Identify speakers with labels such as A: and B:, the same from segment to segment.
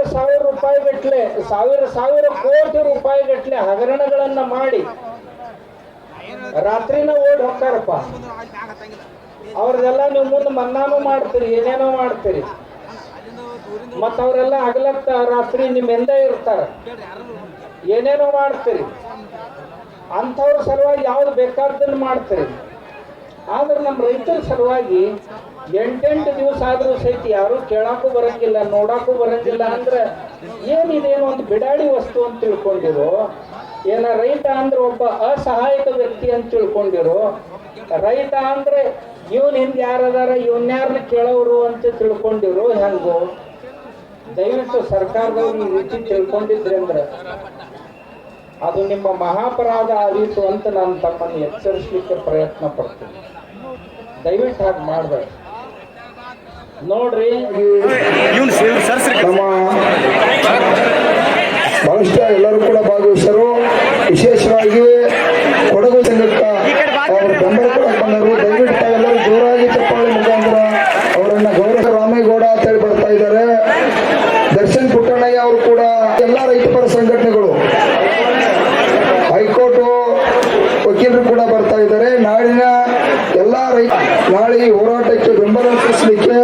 A: ಸಾವಿರ ರೂಪಾಯಿ ಗಟ್ಟಲೆ ಸಾವಿರ ಕೋಟಿ ರೂಪಾಯಿ ಗಟ್ಟಲೆ ಹಗರಣಗಳನ್ನ ಮಾಡಿ ರಾತ್ರಿನ ಓಡಿ ಹೋಗ್ತಾರಪ್ಪ. ಅವ್ರದೆಲ್ಲ ನೀವು ಮುಂದೆ ಮನ್ನಾನು ಮಾಡ್ತೀರಿ, ಏನೇನೋ ಮಾಡ್ತೀರಿ. ಮತ್ತ ಅವರೆಲ್ಲ ಹಗಲತ್ತ ರಾತ್ರಿ ನಿಮ್ಮೆಂದ ಇರ್ತಾರ, ಏನೇನೋ ಮಾಡ್ತೀರಿ. ಅಂಥವ್ರ ಸಲುವಾಗಿ ಯಾವ್ದು ಬೇಕಾದ್ದನ್ನು ಮಾಡ್ತೀರಿ. ಆದ್ರೆ ನಮ್ಮ ರೈತರ ಸಲುವಾಗಿ 8 ದಿವಸ ಆದ್ರೂ ಸಹಿತ ಯಾರು ಕೇಳಾಕು ಬರಂಗಿಲ್ಲ, ನೋಡಾಕು ಬರಂಗಿಲ್ಲ. ಅಂದ್ರೆ ಏನಿದೇನು ಒಂದು ಬಿಡಾಡಿ ವಸ್ತು ಅಂತ ತಿಳ್ಕೊಂಡಿರೋ, ಏನ ರೈತ ಅಂದ್ರೆ ಒಬ್ಬ ಅಸಹಾಯಕ ವ್ಯಕ್ತಿ ಅಂತ ತಿಳ್ಕೊಂಡಿರೋ, ರೈತ ಅಂದ್ರೆ ಇವನ್ ಹಿಂದೆ ಯಾರದಾರ ಇವನ್ಯಾರನ್ನ ಕೇಳೋರು ಅಂತ ತಿಳ್ಕೊಂಡಿರೋ ಹೆಂಗೋ. ದಯವಿಟ್ಟು ಸರ್ಕಾರದವ್ರು ಈ ರೀತಿ ತಿಳ್ಕೊಂಡಿದ್ರಿ ಅಂದ್ರೆ ಅದು ನಿಮ್ಮ ಮಹಾಪರಾಧ ಆದೀತು ಅಂತ ನಾನು ತಮ್ಮನ್ನು ಎಚ್ಚರಿಸಲಿಕ್ಕೆ ಪ್ರಯತ್ನ ಪಡ್ತೀನಿ. ದಯವಿಟ್ಟು ಹಾಗೆ ಮಾಡಬೇಡಿ. ನೋಡ್ರಿ,
B: ಬಹಳಷ್ಟು ಎಲ್ಲರೂ ಕೂಡ ಭಾಗವಹಿಸರು. ವಿಶೇಷವಾಗಿ ಕೊಡಗು ಸಂಘಕ್ಕೆ ಅವರು ಬೆಂಬಲ ಕೂಡ ಬಂದರು. ದಯವಿಟ್ಟು ಎಲ್ಲರೂ ಜೋರಾಗಿ ಚಪ್ಪಾಳೆ ಮುಖಾಂತರ ಅವರನ್ನ ಗೌರವ ರಾಮೇಗೌಡ ಅಂತ ಹೇಳಿ ಬರ್ತಾ ಇದ್ದಾರೆ. ದರ್ಶನ್ ಪುಟ್ಟಣ್ಣಯ್ಯ ಅವರು ಕೂಡ ಎಲ್ಲ ರೈತಪರ ಸಂಘಟನೆಗಳು, ಹೈಕೋರ್ಟ್ ವಕೀಲರು ಕೂಡ ಬರ್ತಾ ಇದ್ದಾರೆ. ನಾಳಿನ ಎಲ್ಲ ನಾಳೆ ಹೋರಾಟಕ್ಕೆ ಬೆಂಬಲ ಸೂಚಿಸಲಿಕ್ಕೆ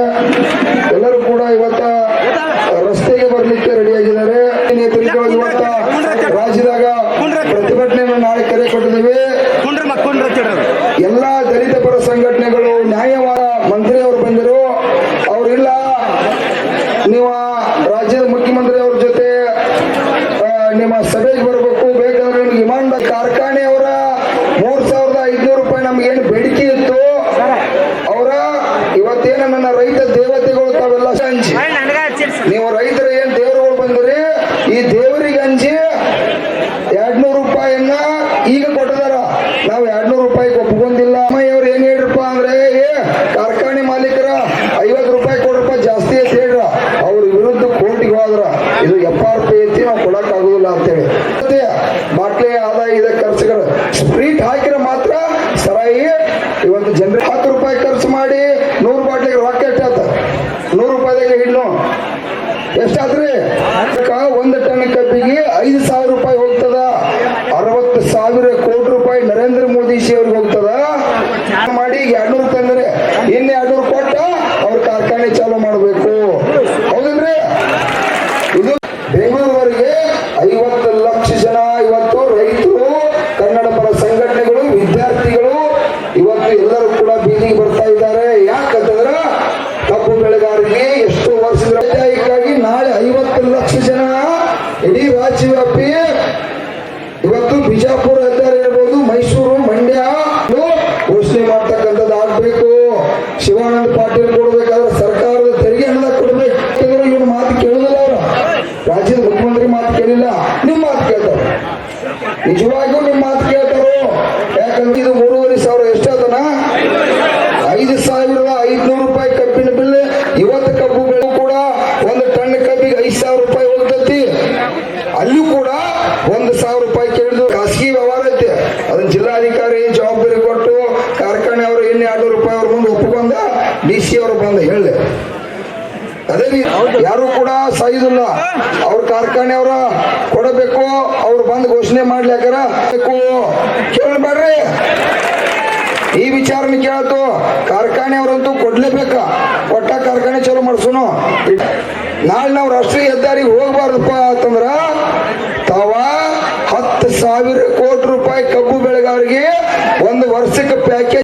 B: ಎಲ್ಲರೂ ಕೂಡ ಇವತ್ತ ರಸ್ತೆಗೆ ಬರಲಿಕ್ಕೆ ರೆಡಿಯಾಗಿದ್ದಾರೆ. ಇವತ್ತ ರಾಜ್ಯದಾಗ ಪ್ರತಿಭಟನೆಯನ್ನು ನಾಳೆ ಕರೆ ಕೊಟ್ಟಿದ್ದೇವೆ. ಎಲ್ಲ ದಲಿತ ಪರ ಸಂಘಟನೆಗಳು ನ್ಯಾಯವಾದ ಮಂತ್ರಿ ಅವರು ಬಂದರು. ಅವರಿಲ್ಲ, ನೀವು ರಾಜ್ಯದ ಮುಖ್ಯಮಂತ್ರಿ ಅವ್ರ ಜೊತೆ ನಿಮ್ಮ ಸಭೆಗೆ ಬರಬೇಕು. ಬೇಕಾದ್ರೆ ನಿಮ್ಗೆ ವಿಮಾನದ ಕಾರ್ಖಾನೆಯವರ 3,500 ರೂಪಾಯಿ ನಮ್ಗೇನು ಬೇಡಿಕೆ ಇತ್ತು, ಅವರ ಇವತ್ತೇನ ನನ್ನ ರೈತ ದೇವತೆಗಳು ತಾವೆಲ್ಲ ಹಂಚಿ, ನೀವು ರೈತರ ಏನ್ ದೇವರುಗಳು ಬಂದ್ರಿ, ಈ ದೇವರಿಗೆ ಹಂಚಿ 200 ರೂಪಾಯಿಯನ್ನ ಈಗ ಕೊಟ್ಟಿದಾರ. ನಾವು 200 ರೂಪಾಯಿಗೆ ಒಪ್ಕೊಂಡಿಲ್ಲ. ಅವ್ರು ಏನ್ ಹೇಳ್ರಪ್ಪ ಅಂದ್ರೆ, ಕಾರ್ಖಾನೆ ಮಾಲೀಕರ 50 ರೂಪಾಯಿ ಕೊಡ್ರಪ್ಪ ಜಾಸ್ತಿ ಅಂತ ಹೇಳ್ರ. ಅವ್ರ ವಿರುದ್ಧ ಕೋರ್ಟಿಗೆ ಹೋದ್ರ ಇದು FRP ಐತಿ, ನಾವು ಕೊಡಕ್ ಆಗುದಿಲ್ಲ ಅಂತೇಳಿ ಬಾಟ್ಲಿ ಆದಾಯ ಇದೆ ಖರ್ಚುಗಳು ಸ್ಪ್ರೀಟ್ ಹಾಕಿರ ಮಾತ್ರ ಸರಾಯಿ. ಇವತ್ತು ಜನರಿಗೆ 10 ರೂಪಾಯಿ ಖರ್ಚು ಮಾಡಿ 100 ಬಾಟ್ಲಿಗೆ ರಾಕೆಟ್ ಆತ 100 ರೂಪಾಯಿದಾಗ ಇನ್ನು ಎಷ್ಟಾದ್ರಿ? 1 ಟನ್ ಕಬ್ಬಿಗೆ 5,000 ರೂಪಾಯಿ ಹೋಗ್ತದ. 60,000 ಕೋಟಿ ರೂಪಾಯಿ ನರೇಂದ್ರ ಮೋದಿ ಅವ್ರಿಗೆ ಹೋಗ್ತದ. ಮಾಡಿ 200 ತಂದ್ರೆ ಇನ್ನು 200 ಕೊಟ್ಟ ಅವ್ರ ಕಾರ್ಖಾನೆ ಚಾಲೂ ಮಾಡಬೇಕು. ಹೌದಿಲ್ರಿ? ಇದು ಬೆಂಗಳೂರುವರೆಗೆ 50 ಲಕ್ಷ ಜನ ಇವತ್ತು ರೈತರು, ಕನ್ನಡ ಪರ ಸಂಘಟನೆಗಳು, ವಿದ್ಯಾರ್ಥಿಗಳು ಇವತ್ತು ಎಲ್ಲರೂ ಕೂಡ ಬೀದಿಗೆ ಬರ್ತಾ ಇದ್ದಾರೆ. ಯಾಕಂತಂದ್ರ ಕಬ್ಬು ಬೆಳೆಗಾರರಿಗೆ ಎಷ್ಟು ವರ್ಷದ ಹೀಗಾಗಿ ನಾಳೆ 50 ಲಕ್ಷ ಜನ ಇಡೀ ರಾಜ್ಯವ್ಯಾಪಿ ಇವತ್ತು ಬಿಜಾಪುರ ಹೆದ್ದಾರಿ ಇರ್ಬೋದು, ಮೈಸೂರು, ಮಂಡ್ಯ ಘೋಷಣೆ ಮಾಡ್ತಕ್ಕಂಥದ್ದು ಆಗ್ಬೇಕು. ಶಿವಾನಂದ ಪಾಟೀಲ್ ಕೊಡ್ಬೇಕಾದ್ರೆ ಸರ್ಕಾರದ ತೆರಿಗೆ ಹಣ ಕೊಡ್ಬೇಕು. ಇವ್ರ ಮಾತು ಕೇಳುದಿಲ್ಲ, ಅವ್ರ ರಾಜ್ಯದ ಮುಖ್ಯಮಂತ್ರಿ ಮಾತು ಕೇಳಿಲ್ಲ, ನಿಮ್ ಮಾತು ಕೇಳ್ತಾರೆ. ನಿಜವಾಗಿಯೂ ನಿಮ್ ಮಾತು ಕೇಳ್ತಾರೋ? ಯಾಕಂದ್ರೆ ಇದು 3,500 ಎಷ್ಟಾದನ 5,500 ರೂಪಾಯಿ ಕಬ್ಬಿನ ಬಿಲ್. ಇವತ್ತು ಕಬ್ಬು ಬೆಳೆ ಕೂಡ 1 ಟನ್ ಕಬ್ಬಿಗೆ 5,000 ರೂಪಾಯಿ ಹೋಗ್ತತಿ. ಅಲ್ಲೂ ಕೂಡ 1,000 ರೂಪಾಯಿ ಕೇಳಿದ್ರು. ಖಾಸಗಿ ವ್ಯವಹಾರ ಐತೆ, ಅದನ್ನ ಜಿಲ್ಲಾಧಿಕಾರಿ ಜವಾಬ್ದಾರಿ ಕೊಟ್ಟು ಕಾರ್ಖಾನೆ ಅವರು ಇನ್ನೇ 200 ರೂಪಾಯಿ ಅವ್ರ ಮುಂದೆ ಒಪ್ಪಿಕೊಂಡ, DC ಅವರು ಬಂದ ಹೇಳಿ. ಅದೇ ಯಾರು ಕೂಡ ಸಾಯುದಿಲ್ಲ. ಅವ್ರ ಕಾರ್ಖಾನೆ ಅವರ ಕೊಡಬೇಕು, ಅವ್ರು ಬಂದು ಘೋಷಣೆ ಮಾಡ್ಲಿಕ್ಕಾರ ಕೇಳಬೇಡ್ರಿ. ಈ ವಿಚಾರನ ಕೇಳತ್ತು. ಕಾರ್ಖಾನೆ ಅವರಂತೂ ಕೊಡ್ಲೇಬೇಕ, ಕೊಟ್ಟ ಕಾರ್ಖಾನೆ ಚಲೋ ಮಾಡಿಸೋನು. ನಾಳೆ ನಾವು ರಾಷ್ಟ್ರೀಯ ಹೆದ್ದಾರಿಗೆ ಹೋಗ್ಬಾರ್ದಪ್ಪ ಅಂತಂದ್ರ ತಾವ 10,000 ಕೋಟಿ ರೂಪಾಯಿ ಕಬ್ಬು ಬೆಳೆಗಾರರಿಗೆ 1 ವರ್ಷಕ್ಕೆ ಪ್ಯಾಕೇಜ್